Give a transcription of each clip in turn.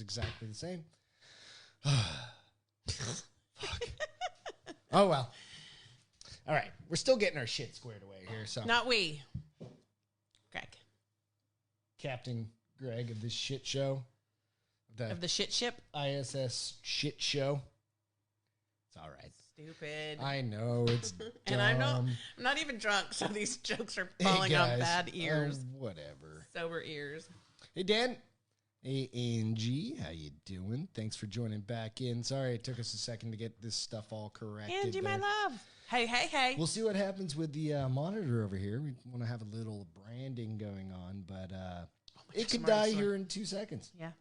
exactly the same. Fuck. Oh, well. All right. We're still getting our shit squared away here. So Not we. Greg. Captain Greg of this shit show. Of the shit ship? ISS shit show. It's all right. Stupid. I know. It's dumb. And I'm not even drunk, so these jokes are falling on bad ears. Whatever. Sober ears. Hey, Dan. Hey, Angie. How you doing? Thanks for joining back in. Sorry it took us a second to get this stuff all corrected. Angie, my love. Hey. We'll see what happens with the monitor over here. We want to have a little branding going on, but it could die here in 2 seconds. Yeah.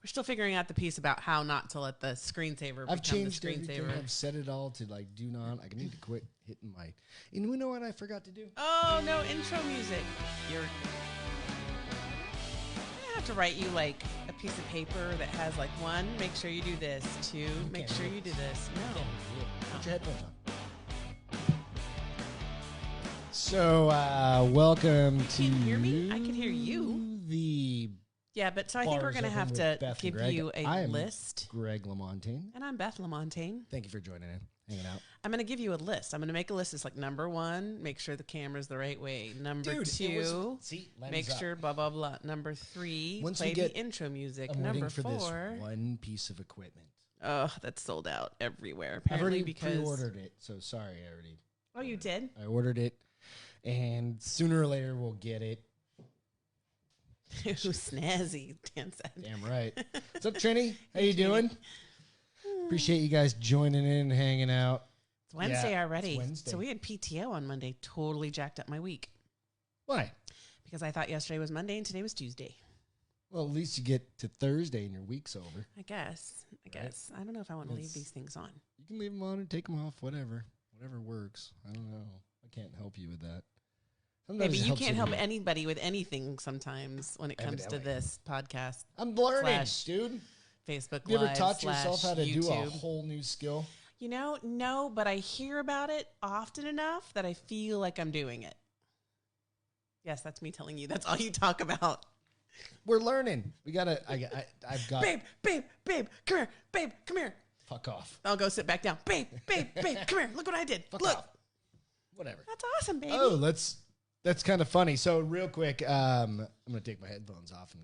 We're still figuring out the piece about how not to let the screensaver I've become changed the screensaver. everything. I've set it all to like do not. I need to quit hitting my. And you know what I forgot to do? Oh no, intro music. I'm gonna have to write you like a piece of paper that has like 1, make sure you do this. 2, make sure you do this. No. Put your headphones on. So welcome to. Can you hear me? I can hear you. The. Yeah, but so I think we're going to have to give you a list. Greg LaMontagne. And I'm Beth LaMontagne. Thank you for joining in, hanging out. I'm going to give you a list. I'm going to make a list. It's like number 1, make sure the camera's the right way. Number 2, make sure blah, blah, blah. Number 3, play the intro music. I'm number waiting for 4. this one piece of equipment. Oh, that's sold out everywhere. Apparently I've already because pre-ordered it, so sorry, I already. Oh, you did? I ordered it, and sooner or later we'll get it. Ooh, snazzy, Dan said. Damn right. What's up, Trini? How you doing? Appreciate you guys joining in and hanging out. It's Wednesday already. It's Wednesday. So we had PTO on Monday. Totally jacked up my week. Why? Because I thought yesterday was Monday and today was Tuesday. Well, at least you get to Thursday and your week's over. I guess. I don't know if I want to leave these things on. You can leave them on or take them off, whatever. Whatever works. I don't know. I can't help you with that. Sometimes maybe you can't help anybody with anything sometimes when it comes to this podcast. I'm learning, dude. Facebook you Live. Ever taught yourself how to YouTube. do a whole new skill? You know, no, but I hear about it often enough that I feel like I'm doing it. Yes, that's me telling you. That's all you talk about. We're learning. We gotta. I've got. Babe, come here. Babe, come here. Fuck off. I'll go sit back down. Babe, come here. Look what I did. Fuck Look. off. Whatever. That's awesome, baby. Oh, that's kind of funny. So real quick, I'm gonna take my headphones off and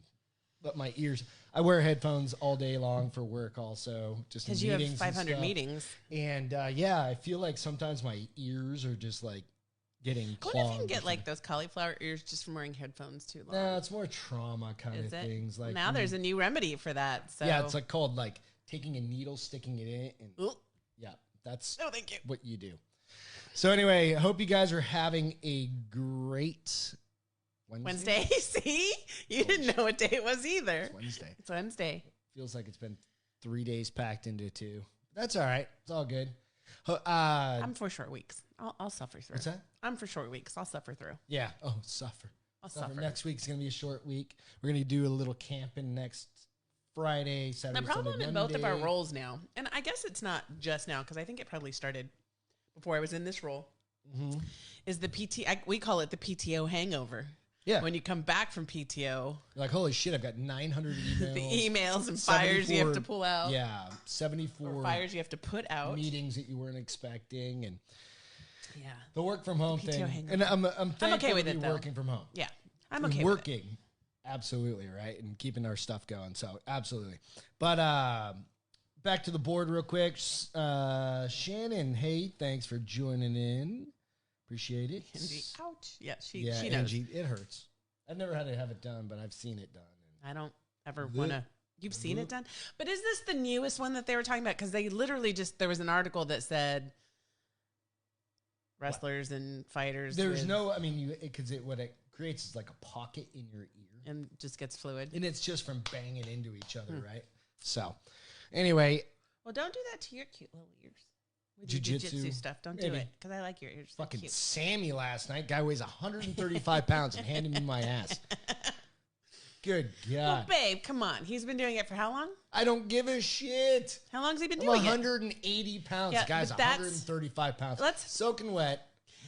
let my ears. I wear headphones all day long for work, also just because you have 500 meetings. And yeah, I feel like sometimes my ears are just like getting clogged. What if you can get like those cauliflower ears just from wearing headphones too long? No, it's more trauma kind of things. Like now, there's a new remedy for that. So yeah, it's like called like taking a needle, sticking it in, and yeah, that's thank you. What you do. So anyway, I hope you guys are having a great Wednesday. See? You didn't know what day it was either. It's Wednesday. It's Wednesday. Feels like it's been 3 days packed into 2. That's all right. It's all good. I'm for short weeks. I'll suffer through. What's that? I'm for short weeks. I'll suffer through. Yeah. Oh, suffer. I'll suffer. Next week's going to be a short week. We're going to do a little camping next Friday, Saturday, the problem Sunday, in Monday. both of our roles now, and I guess it's not just now because I think it probably started before I was in this role, is the we call it the PTO hangover. Yeah. When you come back from PTO. You're like, holy shit, I've got 900 emails. The emails and fires you have to pull out. Yeah, 74. Or fires you have to put out. Meetings that you weren't expecting. And yeah, the work from home thing. Hangover. And I'm thankful okay with to be it, though. working from home. Yeah, I'm okay working. with it. Absolutely, right? And keeping our stuff going. So, absolutely. But back to the board real quick. Shannon, hey, thanks for joining in. Appreciate it. Angie, ouch. Yeah, she knows. Angie, it hurts. I've never had to have it done, but I've seen it done. I don't ever want to. You've seen it done? But is this the newest one that they were talking about? Because they literally there was an article that said wrestlers and fighters. There's because what it creates is like a pocket in your ear. And just gets fluid. And it's just from banging into each other, right? So, anyway. Well, don't do that to your cute little ears. With Jiu-jitsu stuff. Don't do it. Because I like your ears. Fucking Sammy last night. Guy weighs 135 pounds and handed me my ass. Good God. Well, babe, come on. He's been doing it for how long? I don't give a shit. How long has he been I'm doing 180 pounds. Yeah, The guy's 135 pounds. Soaking wet.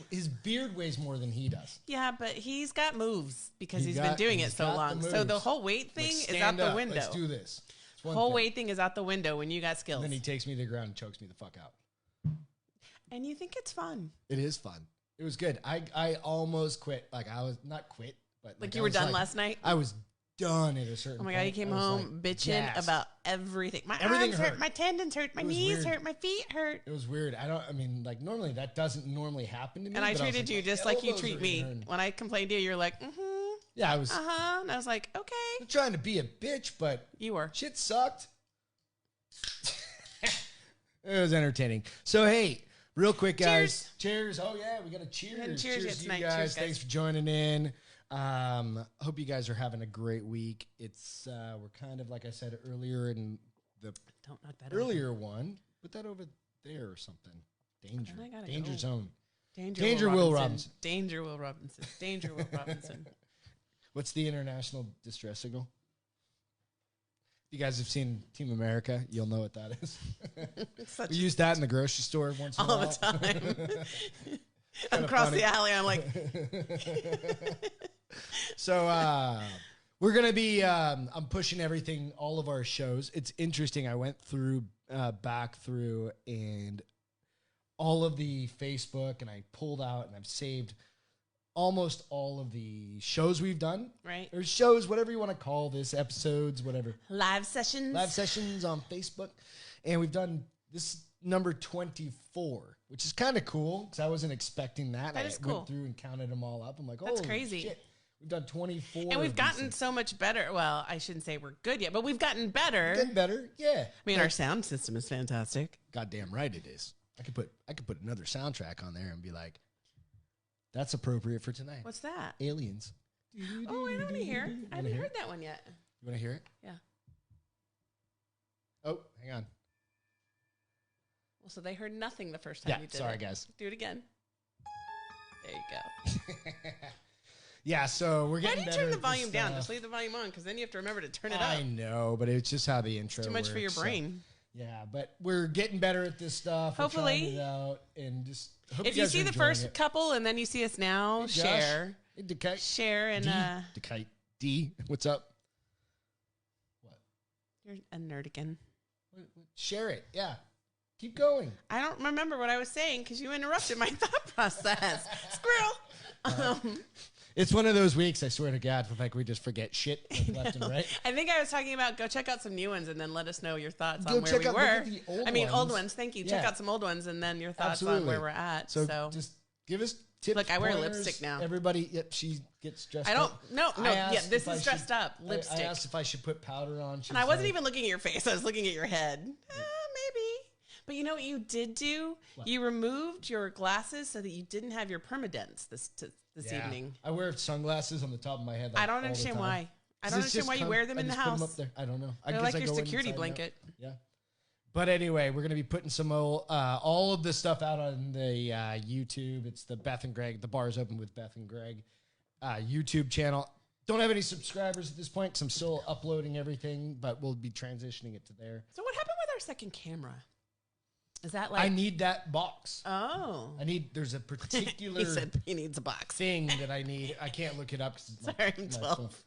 His beard weighs more than he does. Yeah, but he's got moves because he's been doing it so long. So the whole weight thing is out the window. Let's do this. Whole weight thing is out the window when you got skills. And then he takes me to the ground and chokes me the fuck out. And you think it's fun. It is fun. It was good. I almost quit. Like, I was not quit, but like you were done last night? I was done at a certain point. Oh my God, you came home bitching about everything. My arms hurt, my tendons hurt, my knees hurt, my feet hurt. It was weird. Like normally that doesn't normally happen to me. And I treated you just like you treat me. When I complained to you, you're like, yeah, I was. And I was like, okay. I'm trying to be a bitch, but you were. Shit sucked. It was entertaining. So, hey, real quick, guys. Cheers. Oh, yeah, we got a cheers. Cheers to you guys. Cheers, guys. Thanks for joining in. Hope you guys are having a great week. It's we're kind of, like I said earlier in the earlier one. Put that over there or something. Danger zone. Danger Will Robinson. Danger Will Robinson. Danger Will Robinson. What's the international distress signal? If you guys have seen Team America, you'll know what that is. We use that in the grocery store once in a while. All the time. Across the alley, I'm like. So we're going to be, I'm pushing everything, all of our shows. It's interesting. I went through, back through and all of the Facebook and I pulled out and I've saved almost all of the shows we've done. Right. Or shows, whatever you want to call this, episodes, whatever. Live sessions. Live sessions on Facebook. And we've done this number 24, which is kind of cool because I wasn't expecting that. That is cool. I went through and counted them all up. I'm like, oh, that's crazy. Shit. We've done 24. And we've gotten so much better. Well, I shouldn't say we're good yet, but we've gotten better. Getting better, yeah. I mean, our sound system is fantastic. Goddamn right it is. I could put another soundtrack on there and be like, that's appropriate for tonight. What's that? Aliens. Oh, I want to hear. I haven't heard that one yet. You want to hear it? Yeah. Oh, hang on. Well, so they heard nothing the first time you did it. Sorry, guys. Do it again. There you go. Yeah, so we're getting better. Why do you turn the volume down? Just leave the volume on, because then you have to remember to turn it up. I know, but it's just how the intro Too much for your brain. So, yeah, but we're getting better at this stuff. Hopefully. We're trying it out and just hope if you see the first couple and then you see us now, share. Hey, Decay. Share and Decay. D, what's up? What? You're a nerd again. Share it. Yeah. Keep going. I don't remember what I was saying because you interrupted my thought process. Squirrel. It's one of those weeks, I swear to God, like we just forget shit left and right. I think I was talking about go check out some new ones and then let us know your thoughts on where we were. Old ones. Thank you. Yeah. Check out some old ones and then your thoughts on where we're at. So just give us tips. Look, I wear lipstick now. Everybody, she gets dressed up. I don't, no. Yeah, this is dressed up. Lipstick. I asked if I should put powder on. And I wasn't even looking at your face. I was looking at your head. Maybe. But you know what you did do? What? You removed your glasses so that you didn't have your permadents this evening. I wear sunglasses on the top of my head. I don't understand why. I don't understand why you wear them in the house. Put them up there. I don't know. They're like your security blanket. Yeah. But anyway, we're going to be putting some all of this stuff out on the YouTube. It's the Beth and Greg, the Bar's Open with Beth and Greg YouTube channel. Don't have any subscribers at this point because I'm still uploading everything, but we'll be transitioning it to there. So what happened with our second camera? Is that like... I need that box. Oh. There's a particular... He said he needs a box. ...thing that I need. I can't look it up because it's sorry, I'm 12.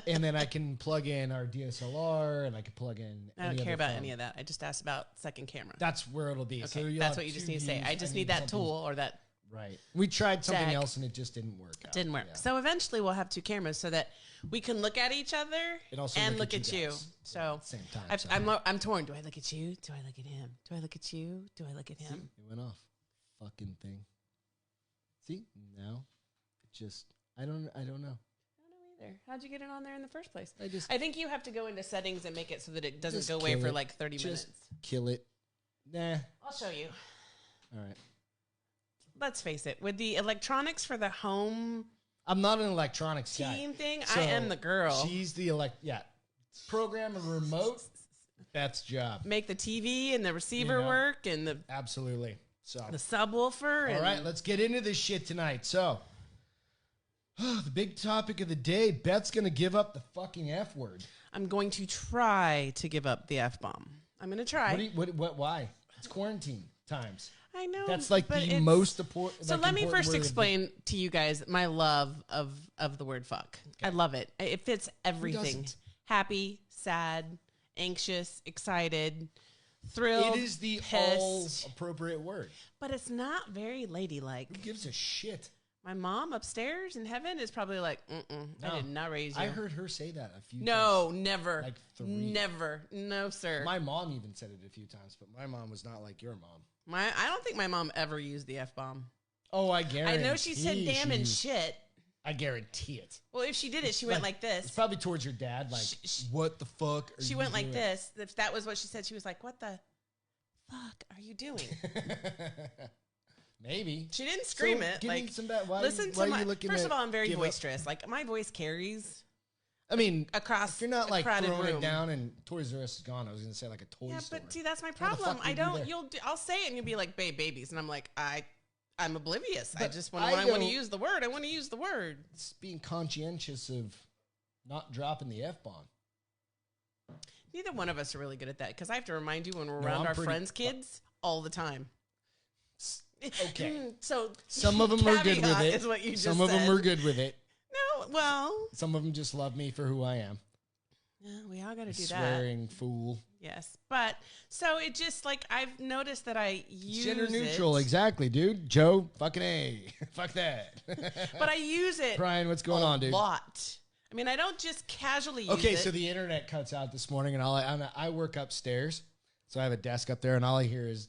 And then I can plug in our DSLR and I can plug in I don't care about any of that. I just asked about second camera. That's where it'll be. Okay, so that's what you just need to say. I just need that tool or that... Right. We tried something else and it just didn't work out. Didn't work. Yeah. So eventually we'll have two cameras so that we can look at each other and look at you. So same time. I'm torn. Do I look at you? Do I look at him? Do I look at you? Do I look at him? See, it went off. Fucking thing. See? Now it just I don't know. I don't know either. How'd you get it on there in the first place? I think you have to go into settings and make it so that it doesn't go away for like 30 minutes. Kill it. Nah. I'll show you. All right. Let's face it, with the electronics for the home, I'm not an electronics team thing. So I am the girl. She's the program a remote. That's job. Make the TV and the receiver work and the absolutely. So the subwoofer. All right, let's get into this shit tonight. So, the big topic of the day: Beth's gonna give up the fucking F word. I'm going to try to give up the F bomb. I'm gonna try. What? Why? It's quarantine times. I know. That's like the most important. So let me first explain to you guys my love of the word fuck. Okay. I love it. It fits everything. Happy, sad, anxious, excited, thrilled. It is the pissed, all appropriate word. But it's not very ladylike. Who gives a shit? My mom upstairs in heaven is probably like, I did not raise you. I heard her say that a few times. No, never. Like 3. Never. No, sir. My mom even said it a few times, but my mom was not like your mom. I don't think my mom ever used the F-bomb. Oh, I guarantee. I know she said damn and shit. I guarantee it. Well, if she did it, she went like this. It's probably towards your dad, like, what the fuck are she you went doing? like this. If that was what she said, she was like, what the fuck are you doing? Maybe. She didn't scream it. Like, listen to my... First of all, I'm very boisterous. Like, my voice carries... I mean, across if you're not like throwing room. it down and Toys R Us is gone, I was gonna say like a toy store. Yeah, but see, that's my problem. I don't. I'll say it and you'll be like, "Babe, babies," and I'm like, I'm oblivious. But I just when I want to use the word, I want to use the word. It's being conscientious of not dropping the F-bomb. Neither one of us are really good at that because I have to remind you when we're around our friends' kids all the time. Okay. So some of them are good with it. Is what you just some of them are good with it. No, well, some of them just love me for who I am. Yeah, we all got to do that. Swearing fool. Yes, but so it just like I've noticed that I use gender neutral, exactly, dude. Joe, fucking A, fuck that. But I use it. Brian, what's going on, dude? A lot. I mean, I don't just casually use it. Okay, so the internet cuts out this morning, and I work upstairs, so I have a desk up there, and all I hear is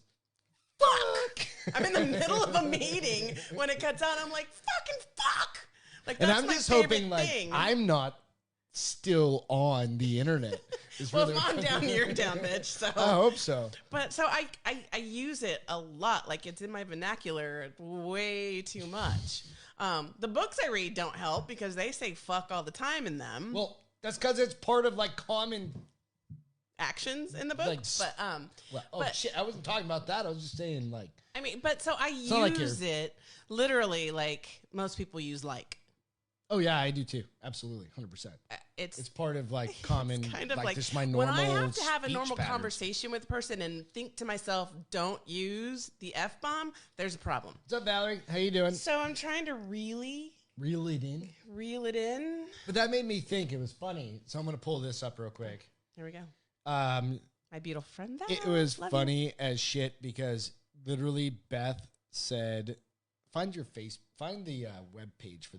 fuck. I'm in the middle of a meeting when it cuts out. I'm like fucking fuck. Like, and I'm just hoping, like, I'm not still on the internet. Well, if I'm down, you're down, bitch. So I hope so. But so I use it a lot. Like, it's in my vernacular way too much. The books I read don't help because they say fuck all the time in them. Well, that's because it's part of like common actions in the book. Like, shit, I wasn't talking about that. I was just saying, like, I mean, but so I use it literally like most people use like. Oh yeah, I do too. Absolutely, 100%. It's part of like common, kind of like just my normal. When I have to have a normal patterns. Conversation with a person and think to myself, "Don't use the F-bomb," there's a problem. What's up, Valerie? How you doing? So I'm trying to reel it in. But that made me think. It was funny. So I'm gonna pull this up real quick. Here we go. My beautiful friend. It was funny as shit because literally Beth said, "Find the web page for."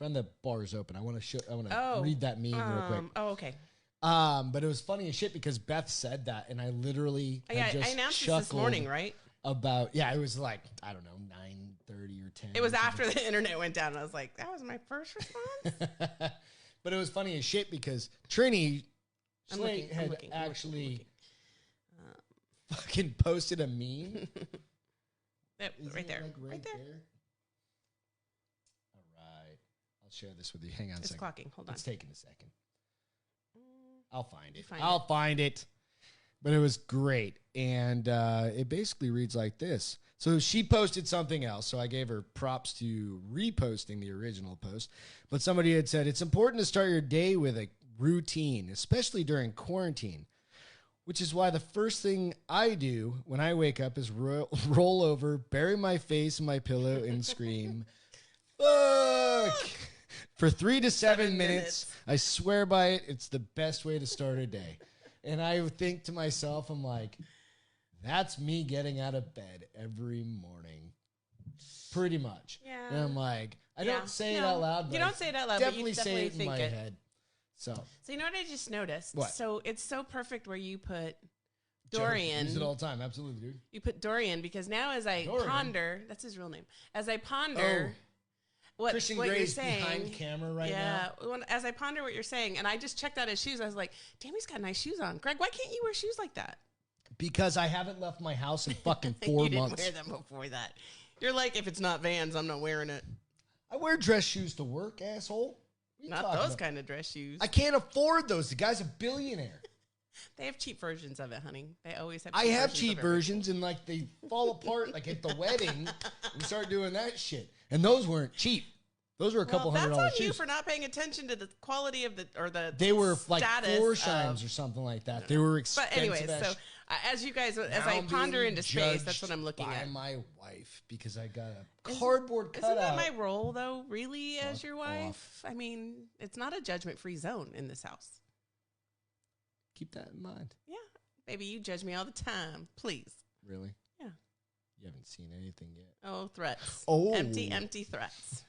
Find the bars open. I want to read that meme real quick. Oh, okay. But it was funny as shit because Beth said that, and I literally I announced this morning, right? It was like, I don't know, 9:30 or 10. It was after the internet went down. And I was like, that was my first response. But it was funny as shit because Trini had actually fucking posted a meme. Right there. Right there. Share this with you. Hang on a second. It's clocking. Hold on. It's taking a second. I'll find it. I'll find it. But it was great. And it basically reads like this. So she posted something else. So I gave her props to reposting the original post. But somebody had said, it's important to start your day with a routine, especially during quarantine. Which is why the first thing I do when I wake up is roll over, bury my face in my pillow, and scream, fuck! For 3 to 7 minutes. I swear by it. It's the best way to start a day. And I think to myself, I'm like, that's me getting out of bed every morning. Pretty much. Yeah. And I'm like, I don't say it out loud. But you don't say it out loud, but you definitely say it in think my it. head. So you know what I just noticed? What? So it's so perfect where you put Dorian. Use it all the time. Absolutely, dude. You put Dorian because now as I ponder, that's his real name. As I ponder... What you're saying behind camera now. Yeah, as I ponder what you're saying, and I just checked out his shoes, I was like, damn, he's got nice shoes on. Greg, why can't you wear shoes like that? Because I haven't left my house in fucking 4 months. You didn't wear them before that. You're like, if it's not Vans, I'm not wearing it. I wear dress shoes to work, asshole. Not those kind of dress shoes. I can't afford those. The guy's a billionaire. They have cheap versions of it, honey. They always have cheap versions. I have cheap versions, and like they fall apart like at the wedding. We start doing that shit. And those weren't cheap. Those were a couple $100 that's on shoes. you for not paying attention to the quality of the. They were like status Florsheim's or something like that. They were expensive. But anyways, so as you guys, as I ponder into space, that's what I'm looking at. My wife, because I got a cardboard cutout. Isn't that my role, though? Really, as your wife? I mean, it's not a judgment-free zone in this house. Keep that in mind. Yeah, baby, you judge me all the time. Please. Really? Yeah. You haven't seen anything yet. Oh, threats. Oh, empty threats.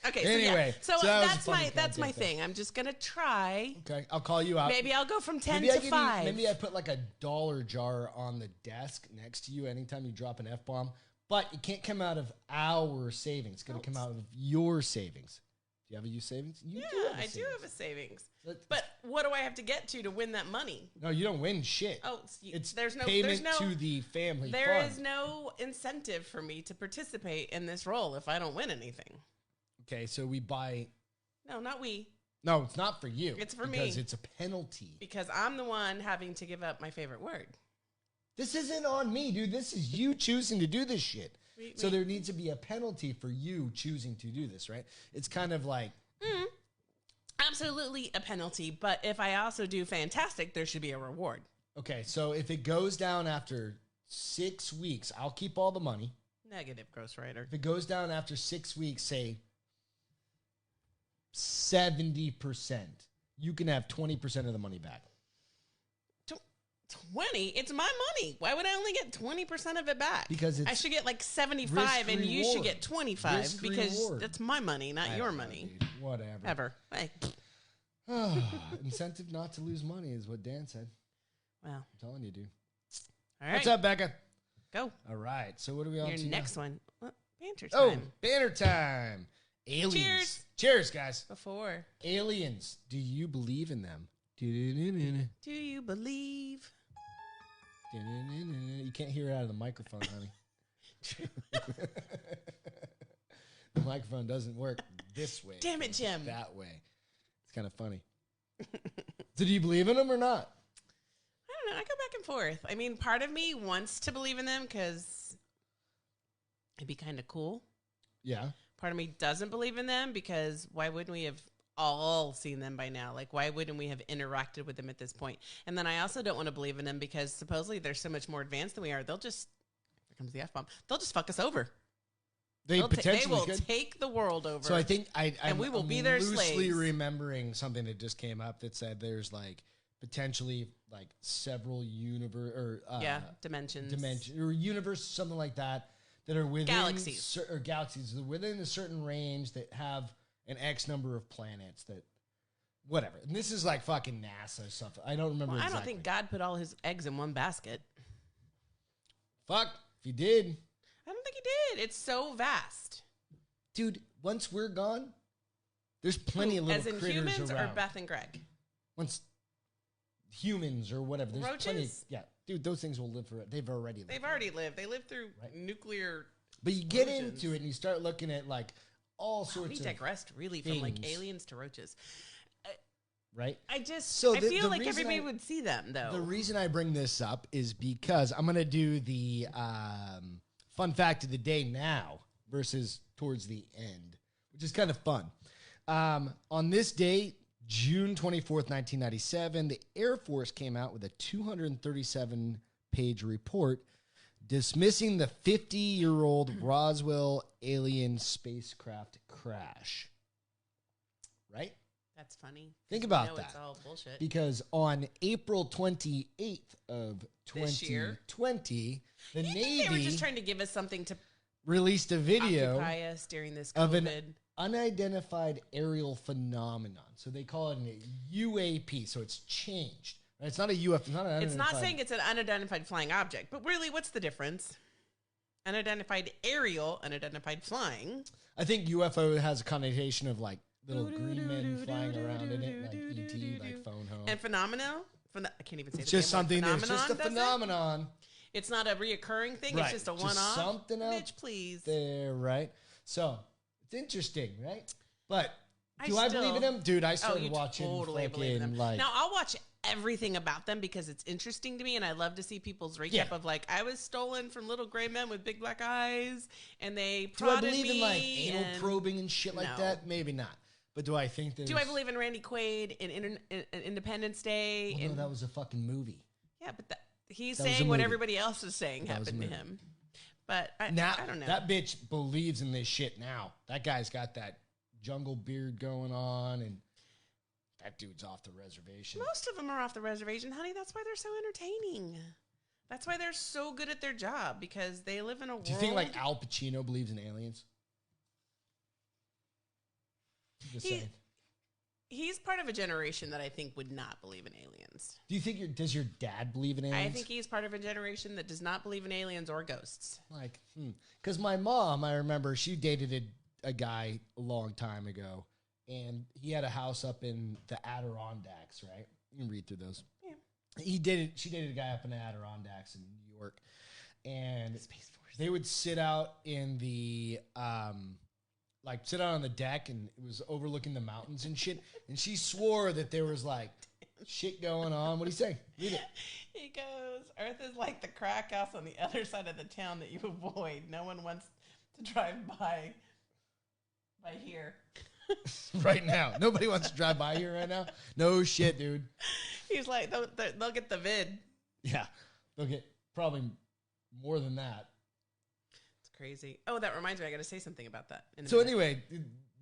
Okay. Anyway, so that's my thing. I'm just gonna try. Okay, I'll call you out. Maybe I'll go from 10 to 5. Maybe I put like a $1 jar on the desk next to you anytime you drop an F-bomb. But it can't come out of our savings. It's going to come out of your savings. Do you have a U savings? I do have a savings. But what do I have to get to win that money? No, you don't win shit. Oh, there's no payment to the family There fund. is no incentive for me to participate in this role if I don't win anything. Okay, so we buy... No, not we. No, it's not for you. It's for me. Because it's a penalty. Because I'm the one having to give up my favorite word. This isn't on me, dude. This is you choosing to do this shit. So there needs to be a penalty for you choosing to do this, right? It's kind of like... Absolutely a penalty, but if I also do fantastic, there should be a reward. Okay, so if it goes down after 6 weeks, I'll keep all the money. Negative, ghostwriter. If it goes down after 6 weeks, say 70%, you can have 20% of the money back. 20? It's my money. Why would I only get 20% of it back? Because I should get like 75 and you should get 25 because that's my money, not your money. Dude. Whatever. Ever. Hey. Incentive not to lose money is what Dan said. Wow. I'm telling you, dude. All right. What's up, Becca? Go. All right. So what are we on to Your next now? one. Banter time. Oh, banner time. Aliens. Cheers. Cheers, guys. Before. Aliens. Do you believe in them? Do you believe? You can't hear it out of the microphone, honey. The microphone doesn't work this way. Damn it, Jim. That way. It's kind of funny. So do you believe in them or not? I don't know. I go back and forth. I mean, part of me wants to believe in them because it'd be kind of cool. Yeah. Part of me doesn't believe in them because why wouldn't we have all seen them by now? Like, why wouldn't we have interacted with them at this point? And then I also don't want to believe in them because supposedly they're so much more advanced than we are. They'll just, here comes the F-bomb, they'll just fuck us over. They will take the world over. So I think we will be their slaves. Loosely remembering something that just came up that said there's like potentially like several dimensions or universe, something like that are within galaxies they're within a certain range that have an X number of planets that whatever. And this is like fucking NASA stuff. I don't remember. I don't think God put all his eggs in one basket. Fuck, if he did. I don't think he did. It's so vast. Dude, once we're gone, there's plenty of little critters around. As in humans or Beth and Greg? Once humans or whatever. There's roaches? Plenty. Yeah. Dude, those things will live forever. They've already lived. They lived through nuclear But you get into it and you start looking at like all sorts of we digressed really things. From like aliens to roaches. Right? I feel like everybody would see them though. The reason I bring this up is because I'm going to do the fun fact of the day now versus towards the end, which is kind of fun. On this day, June 24th, 1997, the Air Force came out with a 237-page report dismissing the 50-year-old Roswell alien spacecraft crash. Right? That's funny. Think about that. It's all bullshit. Because on April 28th of 2020, the Navy... They were just trying to give us something to released a video occupy us during this COVID. Of an unidentified aerial phenomenon. So they call it a UAP. So it's changed. Right? It's not a UFO. It's not saying it's an unidentified flying object. But really, what's the difference? Unidentified aerial, unidentified flying. I think UFO has a connotation of like little green men flying around in it, like ET, like phone home. And phenomenal? I can't even say it's just something. It's just a phenomenon. It's not a reoccurring thing. Right. It's just a one-off. Something else. Bitch, please. There, right? So it's interesting, right? But do I believe in them, dude? I started watching. Totally believe in them. Like, now I'll watch everything about them because it's interesting to me, and I love to see people's recap of like, I was stolen from little gray men with big black eyes, and they prodded me. Do I believe in like anal probing and shit like that? Maybe not. But do I think that? Do I believe in Randy Quaid in Independence Day? Well, no, that was a fucking movie. Yeah, but he's saying what everybody else is saying happened to him. But I don't know. That bitch believes in this shit now. That guy's got that jungle beard going on, and that dude's off the reservation. Most of them are off the reservation, honey. That's why they're so entertaining. That's why they're so good at their job, because they live in a world. Do you think like Al Pacino believes in aliens? Just saying. He's part of a generation that I think would not believe in aliens. Do you think does your dad believe in aliens? I think he's part of a generation that does not believe in aliens or ghosts. Like, because my mom, I remember she dated a guy a long time ago, and he had a house up in the Adirondacks, right? You can read through those. Yeah. She dated a guy up in the Adirondacks in New York, and Space Force. They would sit out in the sit out on the deck, and it was overlooking the mountains and shit. And she swore that there was like shit going on. What do you say? Read it. He goes, Earth is like the crack house on the other side of the town that you avoid. No one wants to drive by here. Right now. Nobody wants to drive by here right now. No shit, dude. He's like, they'll get the vid. Yeah. They'll get probably more than that. Crazy. Oh, that reminds me. I got to say something about that. Anyway,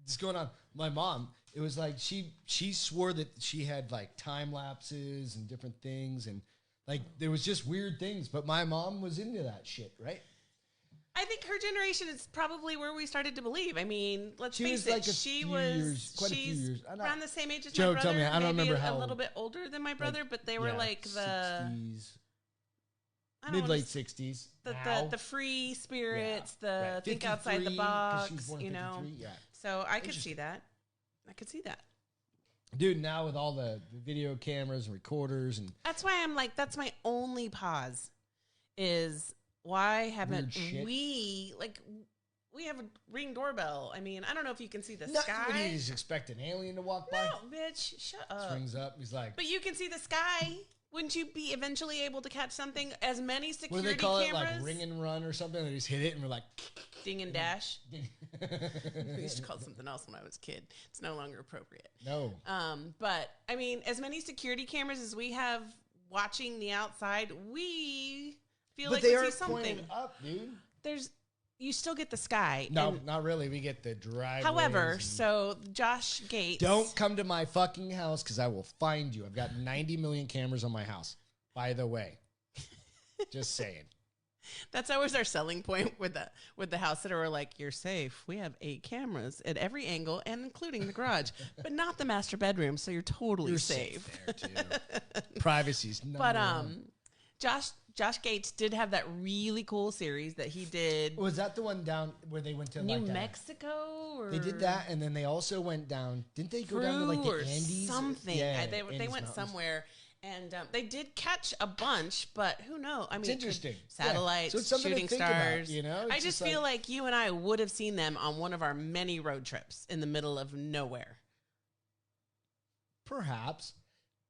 what's going on? My mom, it was like she swore that she had like time lapses and different things, and like there was just weird things. But my mom was into that shit, right? I think her generation is probably where we started to believe. I mean, let's face it. Like she's a few years around the same age as Joe, my brother. Tell me, I don't remember a little bit older than my brother, but they were like the 60s. Mid-late 60s. The free spirits, the think outside the box, you know. Yeah. So I could see that. Dude, now with all the video cameras and recorders and... That's why I'm like, that's my only pause is why haven't we have a Ring doorbell. I mean, I don't know if you can see the sky. Nobody just expect an alien to walk by. No, bitch, shut up. Swings up, he's like... But you can see the sky. Wouldn't you be eventually able to catch something? As many security cameras. What do they call cameras? it? Like ring and run or something? They just hit it and we're like... Ding and dash. We used to call it something else when I was a kid. It's no longer appropriate. No. But, I mean, as many security cameras as we have watching the outside, we feel like we see something. But they aren't pointed up, dude. You still get the sky. No, not really. We get the driveway. However, so Josh Gates. Don't come to my fucking house because I will find you. I've got 90 million cameras on my house. By the way, just saying. That's always our selling point with the house sitter. We're like, you're safe. We have 8 cameras at every angle and including the garage, but not the master bedroom. So you're totally safe. There too. Privacy's number one. Josh Gates did have that really cool series that he did. Was that the one down where they went to New Mexico? Or they did that, and then they also went down. Didn't they go down to like the Andes? Something. Yeah, they went Mountains. Somewhere, and they did catch a bunch, but who knows? I mean, it's interesting. Satellites, so it's something shooting to think stars. About, you know, I just feel like you and I would have seen them on one of our many road trips in the middle of nowhere. Perhaps.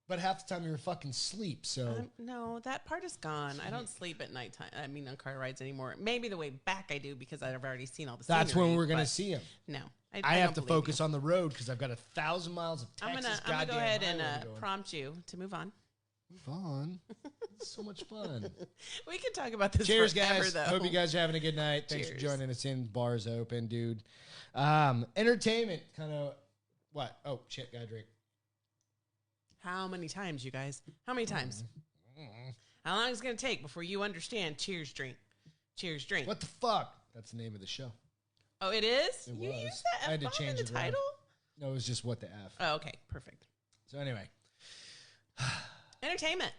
But half the time you're fucking sleep, so... no, that part is gone. I don't sleep at nighttime. I mean, on car rides anymore. Maybe the way back I do because I've already seen all the scenery. That's when we're going to see him. No. I have to focus on the road because I've got 1,000 miles of Texas. I'm going to go ahead and prompt you to move on. Move on? It's so much fun. We can talk about this Cheers, forever, guys. though. Hope you guys are having a good night. Thanks for joining us in. Bars open, dude. Entertainment, kind of... What? Oh, shit, got a drink. How many times, you guys? How many times? How long is it going to take before you understand cheers, drink? Cheers, drink. What the fuck? That's the name of the show. Oh, it is? It you was. used that F-bomb I had to change in the title? No, it was just what the F. Oh, okay. Perfect. So anyway. Entertainment.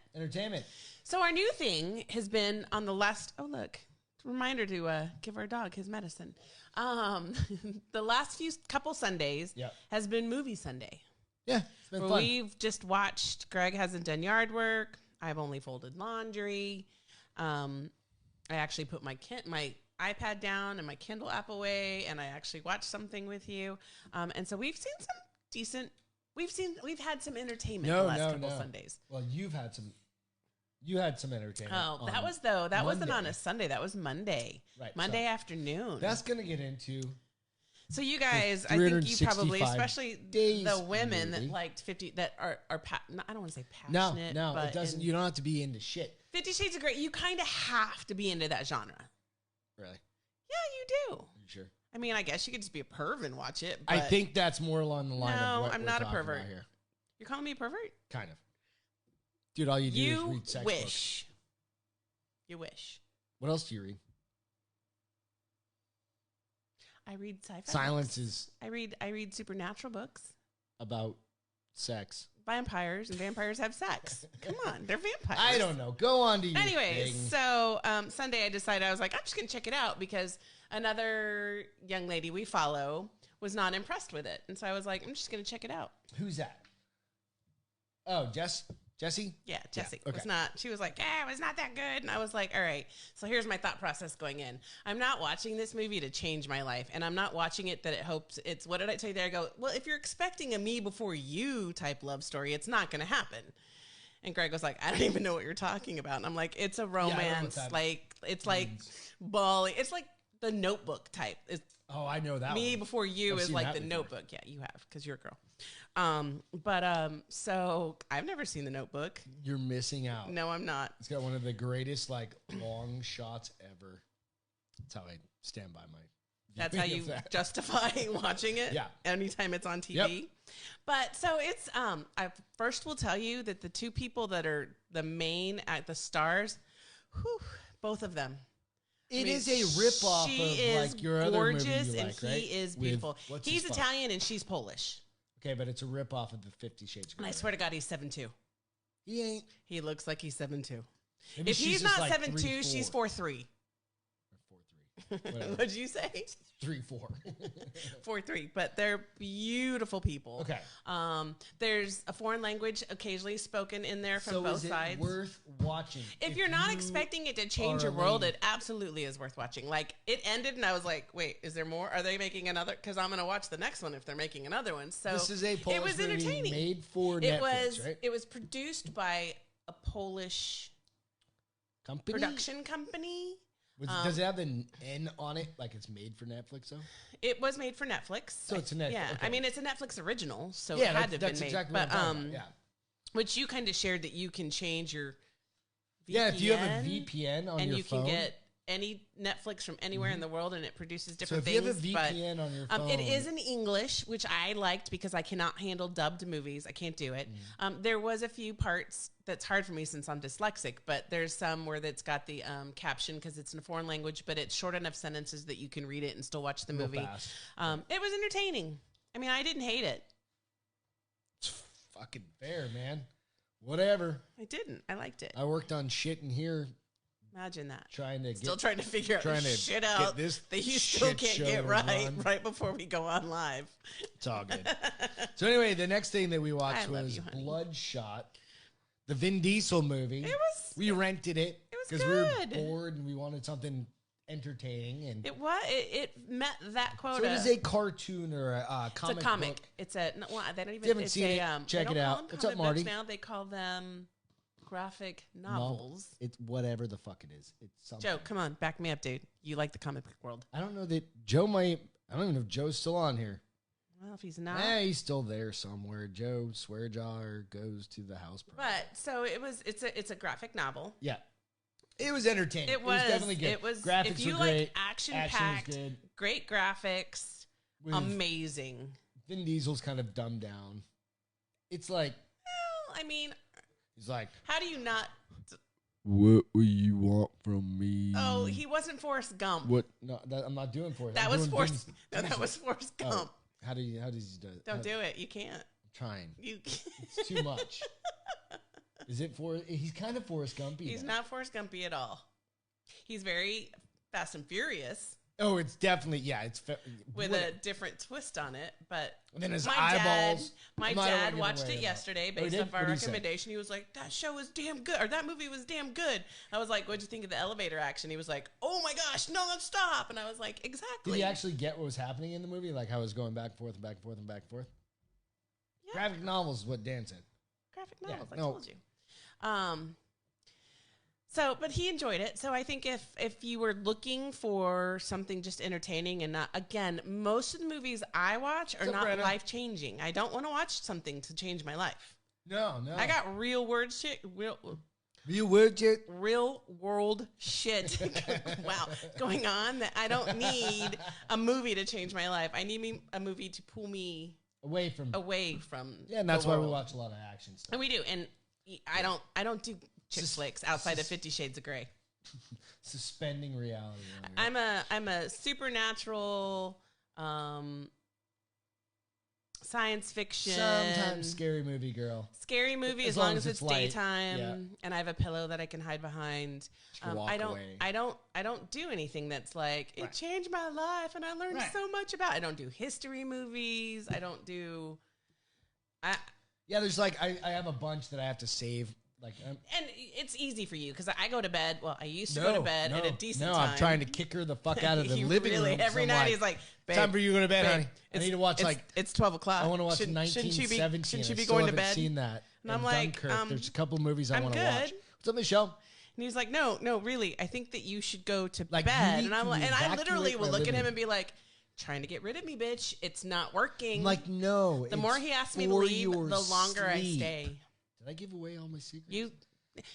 So our new thing has been on the last... Oh, look. Reminder to give our dog his medicine. The last couple Sundays has been Movie Sunday. Yeah, it's been fun. We've just watched. Greg hasn't done yard work. I've only folded laundry. I actually put my iPad down and my Kindle app away, and I actually watched something with you. And so we've seen some decent We've had some entertainment the last couple Sundays. Well, you had some entertainment. Oh, that wasn't on a Sunday. That was Monday. Right. Monday afternoon. That's going to get into. So you guys, I think you probably, especially the women that liked 50, that are I don't want to say passionate. No, but it doesn't. You don't have to be into shit. 50 Shades of Grey, you kind of have to be into that genre. Really? Yeah, you do. Are you sure? I mean, I guess you could just be a perv and watch it. I think that's more along the line of what I'm we're not a talking pervert. about here. You're calling me a pervert? Kind of. Dude, all you do is read sex books. You wish. What else do you read? I read sci-fi. Silence books. is. I read supernatural books About sex. Vampires, and vampires have sex. Come on, they're vampires. I don't know. Go on to your Anyways, thing. so Sunday I decided, I was like, I'm just going to check it out because another young lady we follow was not impressed with it. And so I was like, I'm just going to check it out. Who's that? Oh, Jessie? Yeah, Jessie. Yeah, okay. She was like, it was not that good. And I was like, all right. So here's my thought process going in. I'm not watching this movie to change my life. And I'm not watching it that it hopes it's, what did I tell you there? I go, well, if you're expecting a me before you type love story, it's not going to happen. And Greg was like, I don't even know what you're talking about. And I'm like, it's a romance. It's like Bali. It's like the Notebook type. I know that Me one. Before You I've is seen like that the before. Notebook. Yeah, you have, because you're a girl. So I've never seen the Notebook. You're missing out. No, I'm not. It's got one of the greatest long shots ever. That's how I stand by my. That's how you justify watching it. Yeah. Anytime it's on TV. Yep. But so it's I first will tell you that the two people that are the main the stars, both of them. It is a ripoff of like your other movie you gorgeous like, and right? he is beautiful. He's his Italian and she's Polish. Okay, but it's a ripoff of the 50 Shades of Grey. And I swear to God, he's 7'2". He ain't. He looks like he's 7'2". Maybe If he's just not like 7'2", she's 4'3". 4'3". What'd you say? 3'4". 4'3", but they're beautiful people. Okay. There's a foreign language occasionally spoken in there from both sides. Worth watching? If you're not expecting it to change your world, it absolutely is worth watching. Like, it ended and I was like, wait, is there more? Are they making another? Because I'm going to watch the next one if they're making another one. So this is a Polish it was movie entertaining. made for Netflix, right? It was produced by a Polish production company. Does it have an N on it, like it's made for Netflix, though? It was made for Netflix. So it's a Netflix. Yeah, okay. I mean, it's a Netflix original, so it had to have been made. Exactly what I'm talking about. Yeah. Which you kind of shared that you can change your VPN. Yeah, if you have a VPN on and your you phone. can get any Netflix from anywhere in the world, and it produces different so things. if you have a VPN on your phone. It is in English, which I liked because I cannot handle dubbed movies. I can't do it. There was a few parts that's hard for me since I'm dyslexic, but there's some where that's got the caption because it's in a foreign language, but it's short enough sentences that you can read it and still watch the movie. Fast. It was entertaining. I mean, I didn't hate it. It's fucking fair, man. Whatever. I didn't. I liked it. I worked on shit in here. Imagine that. Trying to figure out this shit out that you still can't get right before we go on live. It's all good. So anyway, the next thing that we watched was Bloodshot, the Vin Diesel movie. We rented it because we were bored and we wanted something entertaining. And it met that quota. So it is a cartoon or a comic. It's a comic. Book. It's a they don't even. If you haven't seen it, check it out. What's up, Marty? Now they call them graphic novels. It's whatever the fuck it is. It's something. Joe, come on, back me up, dude. You like the comic book world. I don't know that Joe might. I don't even know if Joe's still on here. Well, if he's not, he's still there somewhere. Joe Swearjar goes to the house. But so it's a graphic novel. Yeah, it was entertaining. It was definitely good. It was. Graphics if you were great. like action-packed, great graphics, amazing. Vin Diesel's kind of dumbed down. It's like, well, I mean, he's like, how do you not? What will you want from me? Oh, he wasn't Forrest Gump. What? No, I'm not doing Forrest. That was Forrest. No, that was Forrest Gump. Oh, how does he do it? Don't do it. You can't. I'm trying. It's too much. Is it for? He's kind of Forrest Gumpy. He's not Forrest Gumpy at all. He's very Fast and Furious. Oh, it's definitely it's with a different twist on it. But and then his eyeballs. My dad watched it yesterday based off our recommendation. He was like, "That show was damn good," or "That movie was damn good." I was like, "What'd you think of the elevator action?" He was like, "Oh my gosh, non-stop!" And I was like, "Exactly." Did he actually get what was happening in the movie? Like how it was going back and forth and back and forth and back and forth? Yeah. Graphic novels is what Dan said. Graphic novels. Yeah, I told you. So, but he enjoyed it. So I think if you were looking for something just entertaining and not, again, most of the movies I watch are not life changing. I don't want to watch something to change my life. No. I got real world shit. Real world shit. Wow, going on that I don't need a movie to change my life. I need a movie to pull me away from. Yeah, and that's why we watch a lot of action stuff. And we do. And I don't do chick flicks outside of 50 Shades of Grey. Suspending reality. I'm a supernatural science fiction, sometimes scary movie girl. Scary movie as long as it's daytime, and I have a pillow that I can hide behind. I don't do anything that's like it changed my life and I learned so much about. I don't do history movies. I don't do. There's like I have a bunch that I have to save. And it's easy for you because I go to bed. Well, I used to go to bed at a decent time. I'm trying to kick her the fuck out of the living room. Every night he's like, babe, time for you to go to bed, honey. I need to watch it's 12 o'clock. I want to watch 1917. Shouldn't she be still going to bed? Seen that? And I'm like, Dunkirk. There's a couple movies I want to good. watch. What's up, Michelle? And he's like, no, really. I think that you should go to bed. And I'm like, and I literally will look at him and be like, trying to get rid of me, bitch. It's not working. I'm like, no. The more he asks me to leave, the longer I stay. Did I give away all my secrets?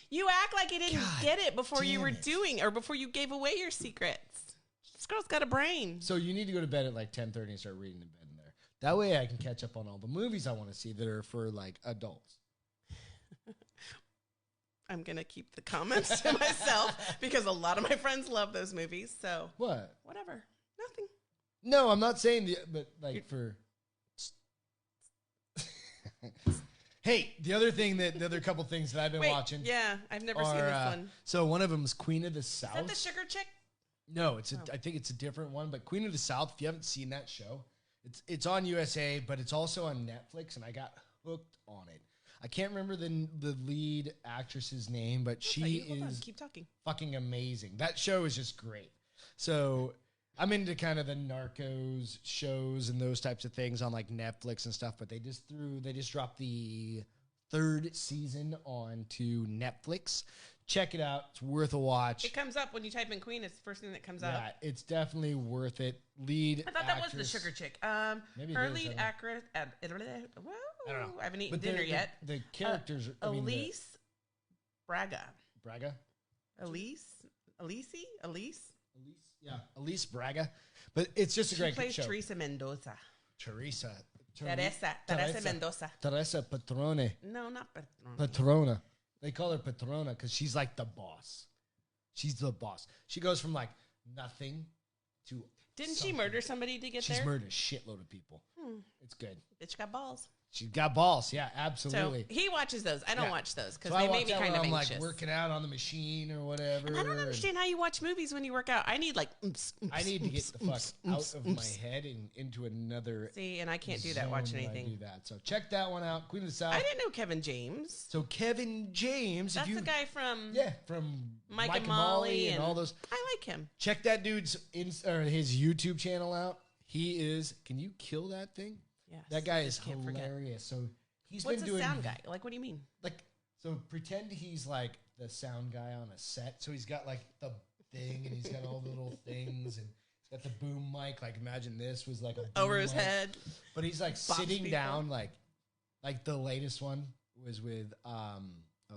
You act like you didn't get it before you were doing, or before you gave away your secrets. This girl's got a brain. So you need to go to bed at like 10:30 and start reading in bed in there. That way I can catch up on all the movies I want to see that are for like adults. I'm going to keep the comments to myself because a lot of my friends love those movies. So what? Whatever. Nothing. No, I'm not saying but like for... Hey, the other couple things that I've been watching. Yeah, I've never seen this one. So one of them is Queen of the South. Is that the sugar chick? No, I think it's a different one. But Queen of the South, if you haven't seen that show, it's on USA, but it's also on Netflix, and I got hooked on it. I can't remember the lead actress's name, but Keep talking. Fucking amazing. That show is just great. So I'm into kind of the Narcos shows and those types of things on like Netflix and stuff, but they just dropped the 3rd season onto Netflix. Check it out. It's worth a watch. It comes up when you type in Queen. It's the first thing that comes up. Yeah, it's definitely worth it. I thought that was the sugar chick. Maybe her lead actress. I don't know. I haven't eaten dinner yet. The characters. Elise Braga. Elise. Yeah, Elise Braga. But it's just a great show. She plays Teresa Mendoza. Teresa Mendoza. Teresa Patrone. No, not Patrone. Patrona. They call her Patrona because she's like the boss. She's the boss. She goes from like nothing to Didn't she murder somebody to get there? She's murdered a shitload of people. It's good. Bitch got balls. She's got balls. Yeah, absolutely. So he watches those. I don't watch those because they make me kind of anxious. I'm like working out on the machine or whatever. And I don't understand how you watch movies when you work out. I need like I need to get the fuck out of my head and into another. See, and I can't do that watching anything. I do that. So check that one out. Queen of the South. I didn't know Kevin James. So Kevin James. That's the guy from Mike and Molly and all those. I like him. Check that dude's his YouTube channel out. He is. Can you kill that thing? Yes. That guy is hilarious. So he's What's been doing a sound guy? Like, what do you mean? Like, so pretend he's like the sound guy on a set. So he's got like the thing, and he's got all the little things, and he's got the boom mic. Like, imagine this was like a boom over his mic. head. But he's like sitting down, like the latest one was with oh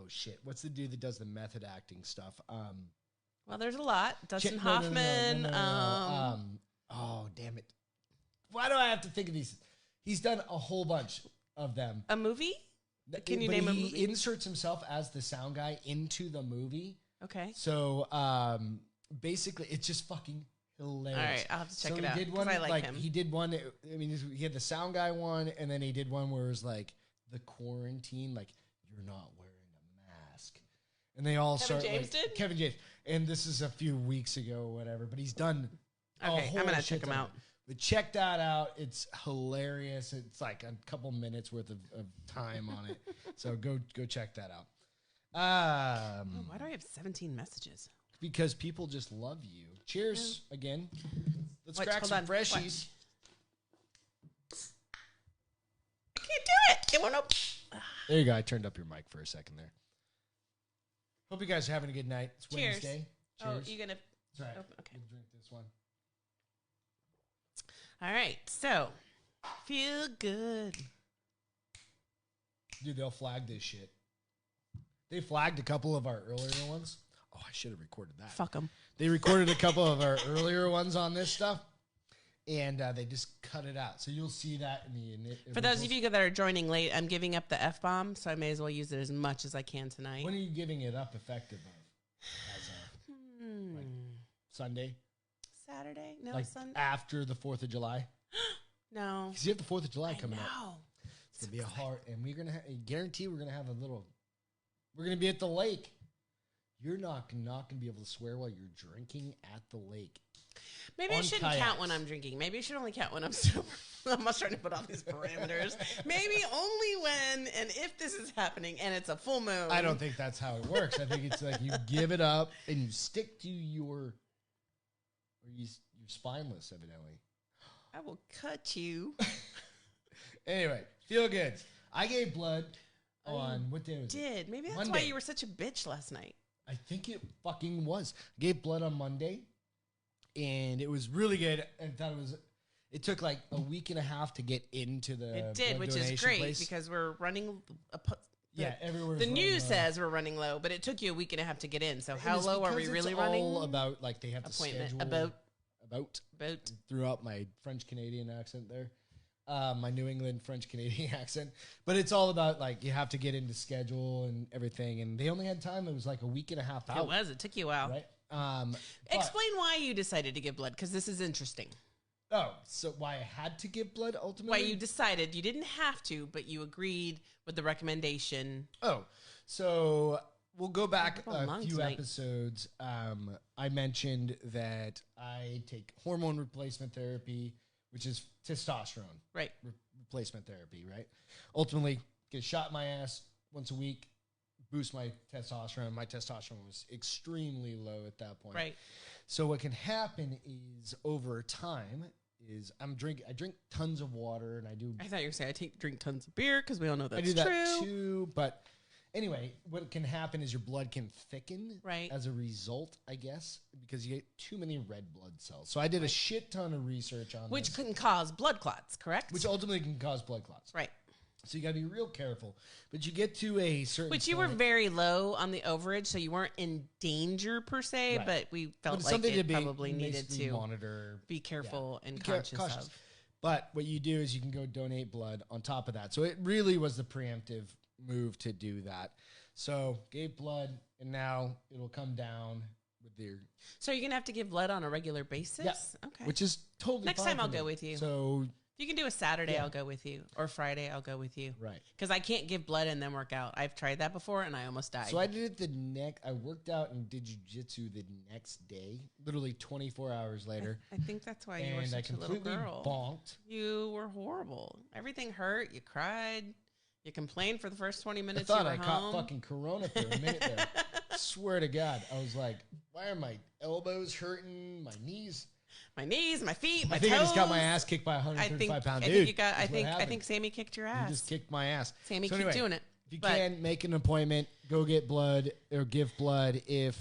shit, what's the dude that does the method acting stuff? Well, there's a lot. Dustin Hoffman. Oh damn it! Why do I have to think of these? He's done a whole bunch of them. A movie? Can you name a movie? He inserts himself as the sound guy into the movie. Okay. So basically, it's just fucking hilarious. All right, I'll have to check it out. He did one, I like him. He did one. I mean, he had the sound guy one, and then he did one where it was like the quarantine, like you're not wearing a mask, and they all Kevin James did. Kevin James, and this is a few weeks ago, or whatever. But he's done. Okay, I'm gonna check him out. But check that out. It's hilarious. It's like a couple minutes worth of time on it. So go check that out. Why do I have 17 messages? Because people just love you. Cheers again. Let's crack some freshies. I can't do it. It went up. There you go. I turned up your mic for a second there. Hope you guys are having a good night. It's Cheers. Wednesday. Oh, Cheers. you gonna? That's right. Oh, okay. We'll drink this one. All right. So, feel good. Dude, they'll flag this shit. They flagged a couple of our earlier ones. Oh, I should have recorded that. Fuck them. They recorded a couple of our earlier ones on this stuff, and they just cut it out. So you'll see that in the. For those of you that are joining late, I'm giving up the F-bomb, so I may as well use it as much as I can tonight. When are you giving it up effective of? As of like Sunday? Saturday? No, Like Sunday. after the 4th of July? No. Because you have the 4th of July coming up. No. It's going to be a hard, and we're going to guarantee we're going to have a little, we're going to be at the lake. You're not going to be able to swear while you're drinking at the lake. Maybe I shouldn't count when I'm drinking. Maybe I should only count when I'm sober. I'm not trying to put all these parameters. Maybe only when and if this is happening and it's a full moon. I don't think that's how it works. I think it's like you give it up and you stick to you're spineless, evidently. I will cut you. Anyway, feel good. I gave blood on, what day was it? Maybe that's Monday. why you were such a bitch last night. I think it fucking was. I gave blood on Monday, and it was really good. I thought it took like a week and a half to get into the It did, blood which is donation great place. because we're running. Everywhere. The news says we're running low, but it took you a week and a half to get in. So how low are we really running? All about like they have to schedule about throughout my French Canadian accent there. My New England French Canadian accent, but it's all about like you have to get into schedule and everything, and they only had time. It was like a week and a half out. It took you a while. Right. Explain why you decided to give blood, because this is interesting. Oh, so why I had to give blood ultimately? Why you decided you didn't have to, but you agreed with the recommendation. Oh, so we'll go back a few episodes. I mentioned that I take hormone replacement therapy, which is testosterone replacement therapy, right? Ultimately, get a shot in my ass once a week, boost my testosterone. My testosterone was extremely low at that point. Right. So what can happen is over time is I drink tons of water, and I thought you were saying drink tons of beer, because we all know that's true. I do that true. too, but anyway, what can happen is your blood can thicken as a result, I guess, because you get too many red blood cells. So I did a shit ton of research on Which this. can cause blood clots, correct? Which ultimately can cause blood clots. Right. So you got to be real careful. But you get to a certain Which you point, were very low on the overage, so you weren't in danger per se, but we felt like it probably needed to monitor, be careful and cautious of. But what you do is you can go donate blood on top of that. So it really was the preemptive move to do that. So gave blood, and now it'll come down with your. So you're gonna have to give blood on a regular basis. Yeah. Okay. Which is totally next fine time I'll for me. go with you. So if you can do a Saturday, I'll go with you, or Friday, I'll go with you. Right. Because I can't give blood and then work out. I've tried that before, and I almost died. So I did it I worked out and did jiu-jitsu the next day, literally 24 hours later. I think that's why you were such a little girl. Bonked. You were horrible. Everything hurt. You cried. You complained for the first 20 minutes. I thought you were I home. caught fucking corona for a minute there. Swear to God, I was like, "Why are my elbows hurting? My knees, my feet, my I think toes." I just got my ass kicked by a 135-pound dude. I think Sammy kicked your ass. You just kicked my ass. Sammy, keep doing it. If you can, make an appointment. Go get blood or give blood if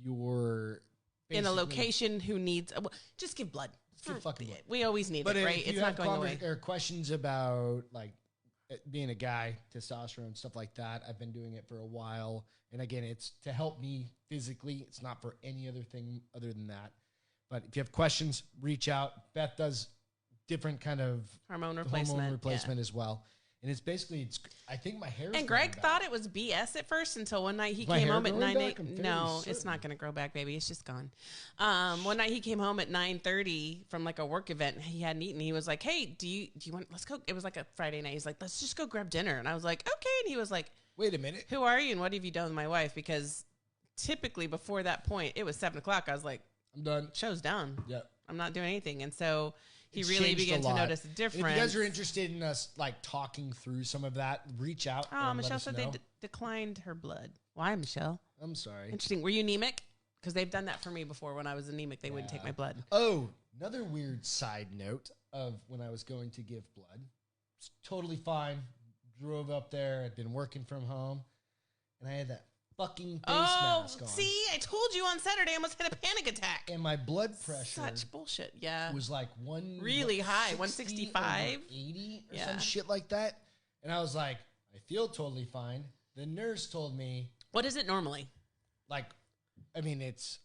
you're in a location who needs. Just give blood. Give fucking blood. We always need it, right? It's not going away. Or questions about like being a guy, testosterone, stuff like that. I've been doing it for a while. And again, it's to help me physically. It's not for any other thing other than that. But if you have questions, reach out. Beth does different kind of hormone replacement as well. And it's basically, I think my hair is And Greg thought it was BS at first until one night he came home at 9:00. No, it's not going to grow back, baby. It's just gone. One night he came home at 9:30 from like a work event. He hadn't eaten. He was like, "Hey, do you want? Let's go." It was like a Friday night. He's like, "Let's just go grab dinner." And I was like, "Okay." And he was like, "Wait a minute. Who are you? And what have you done with my wife?" Because typically before that point, it was 7:00. I was like, "I'm done. Show's done. Yep. I'm not doing anything." And so he really began to notice a difference. If you guys are interested in us like talking through some of that, reach out. Oh, Michelle said they declined her blood. Why, Michelle? I'm sorry. Interesting. Were you anemic? Because they've done that for me before. When I was anemic, they wouldn't take my blood. Oh, another weird side note of when I was going to give blood. totally fine. Drove up there. I'd been working from home, and I had that fucking face mask on. See, I told you on Saturday I almost had a panic attack. And my blood pressure Such bullshit. Yeah. was like really high, 165, 80 or some shit like that. And I was like, I feel totally fine. The nurse told me, what is it normally? like, I mean, it's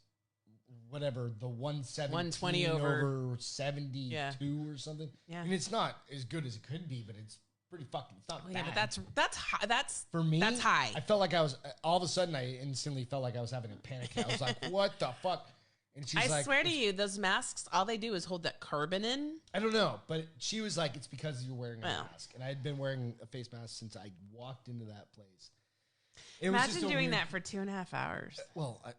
whatever, the 120 over 72 Yeah. or something. Yeah. And it's not as good as it could be, but it's pretty fucking, it's not bad. Yeah, but that's high. That's For me, that's high. I felt like I was, all of a sudden, I instantly felt like I was having a panic attack. I was like, what the fuck? And she's I like, swear to you, those masks, all they do is hold that carbon in. I don't know, but she was like, it's because you're wearing a Well. mask. And I had been wearing a face mask since I walked into that place. It was Imagine just a doing weird- that for 2.5 hours. Well, like,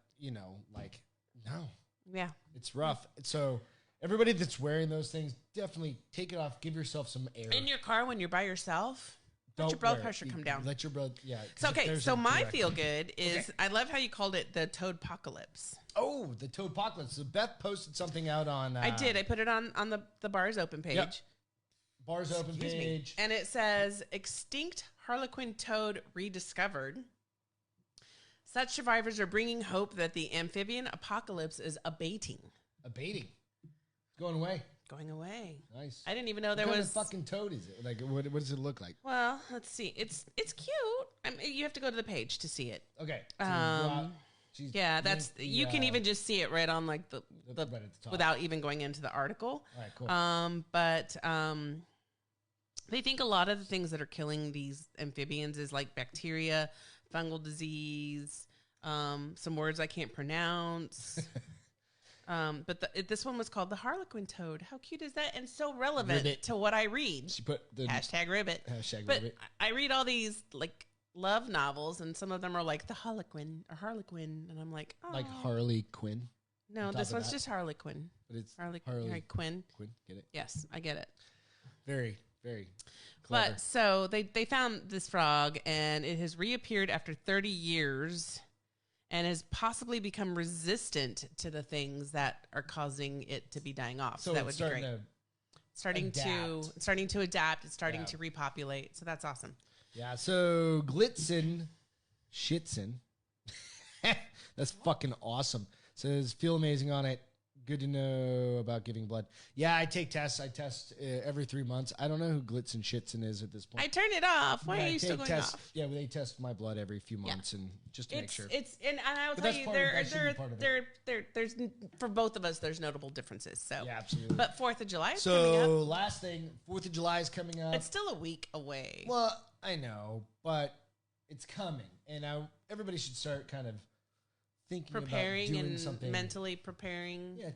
no, Yeah. it's rough. So everybody that's wearing those things, definitely take it off. Give yourself some air. In your car when you're by yourself, let Don't your blood wear it. pressure come You down. Let your blood, yeah. 'cause So, if okay, there's so a my direct- feel good is, Okay. I love how you called it the Toad Apocalypse. Oh, the Toad Apocalypse. So Beth posted something out on. I did. I put it on the Bars Open page. Yep. Bars Open Excuse me. page. And it says, extinct Harlequin toad rediscovered. Such survivors are bringing hope that the amphibian apocalypse is abating. Abating. Going away. Going away. Nice. I didn't even know What there kind was... of fucking toad is it? Like, what does it look like? Well, let's see. It's cute. I mean, you have to go to the page to see it. Okay. So you go out, she's Yeah, that's... linked the, You can even just see it right on, like, the right at the top. without even going into the article. All right, cool. But they think a lot of the things that are killing these amphibians is like bacteria, fungal disease, some words I can't pronounce. But this one was called the Harlequin toad. How cute is that? And so relevant Ribbit. to what I read. She put the Hashtag ribbit. hashtag But ribbit. I read all these like love novels, and some of them are like the Harlequin or Harlequin, and I'm like, oh. Like Harley Quinn. No, on top this of one's that. just Harlequin. But it's Harley Harley Quinn. Quinn. Get it? Yes, I get it. Very, very clever. But so they found this frog, and it has reappeared after 30 years and has possibly become resistant to the things that are causing it to be dying off. So that would it's be great. starting to Starting to adapt. It's starting Yeah. to repopulate. So that's awesome. Yeah, so Glitzen, Shitzen. That's fucking awesome. Says, feel amazing on it. Good to know about giving blood. Yeah, I take tests. I test every 3 months. I don't know who Glitzen Shitzen is at this point. I turned it off. Why Yeah, are I you still take going tests. off? Yeah, well, they test my blood every few months and just to make sure. And I will But tell that's you, part of- that should be part of it. there's for both of us, there's notable differences. So Yeah, absolutely. But 4th of July is coming up. So last thing, 4th of July is coming up. It's still a week away. Well, I know, but it's coming, and everybody should start kind of thinking Preparing about doing and something. mentally preparing. Yeah,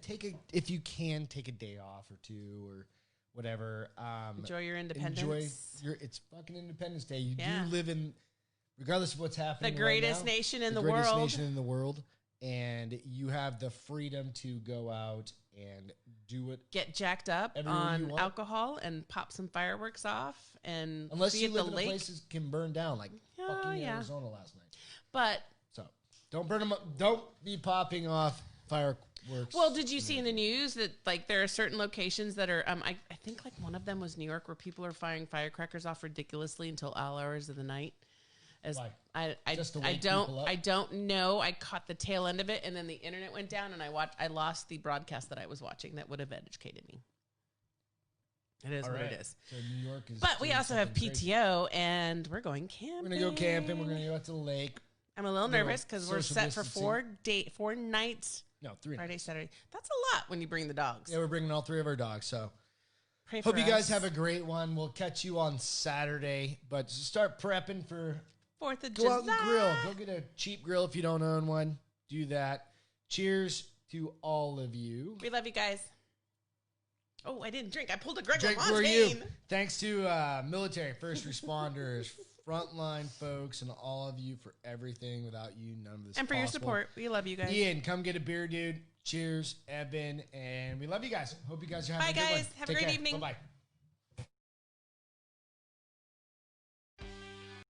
if you can, take a day off or two or whatever. Enjoy your independence. It's fucking Independence Day. You Yeah. do live in, regardless of what's happening. The greatest right now, nation in the greatest world. nation in the world, and you have the freedom to go out and do it. Get jacked up Everywhere you on want. alcohol and pop some fireworks off and Unless be you at live the in lake. places that can burn down, like fucking yeah. Arizona last night. But So don't burn them up. Don't be popping off fireworks. well, did you see in the news that like there are certain locations that are I think like one of them was New York where people are firing firecrackers off ridiculously until all hours of the night. As Why? Just to wake people up? I don't know. I caught the tail end of it, and then the internet went down, and I lost the broadcast that I was watching that would have educated me. It is All what right. it is. So New York is. But we doing also have something crazy. PTO, and we're going camping. We're gonna go camping. We're gonna go out to the lake. I'm a little little nervous because we're social set for distancing. 4 nights. No, 3 Friday, nights. Saturday. That's a lot when you bring the dogs. Yeah, we're bringing all 3 of our dogs. So Pray hope for you guys us. have a great one. We'll catch you on Saturday. But start prepping for 4th of go July. out and grill. Go get a cheap grill if you don't own one. Do that. Cheers to all of you. We love you guys. Oh, I didn't drink. I pulled a Greg Drink LaFontaine. for you. Thanks to military, first responders, frontline folks, and all of you for everything. Without you, none of this And is for your possible. support. We love you guys. Ian, come get a beer, dude. Cheers, Evan, and we love you guys. Hope you guys are having Bye, a good one. guys. Have a Take great care. evening. Bye-bye.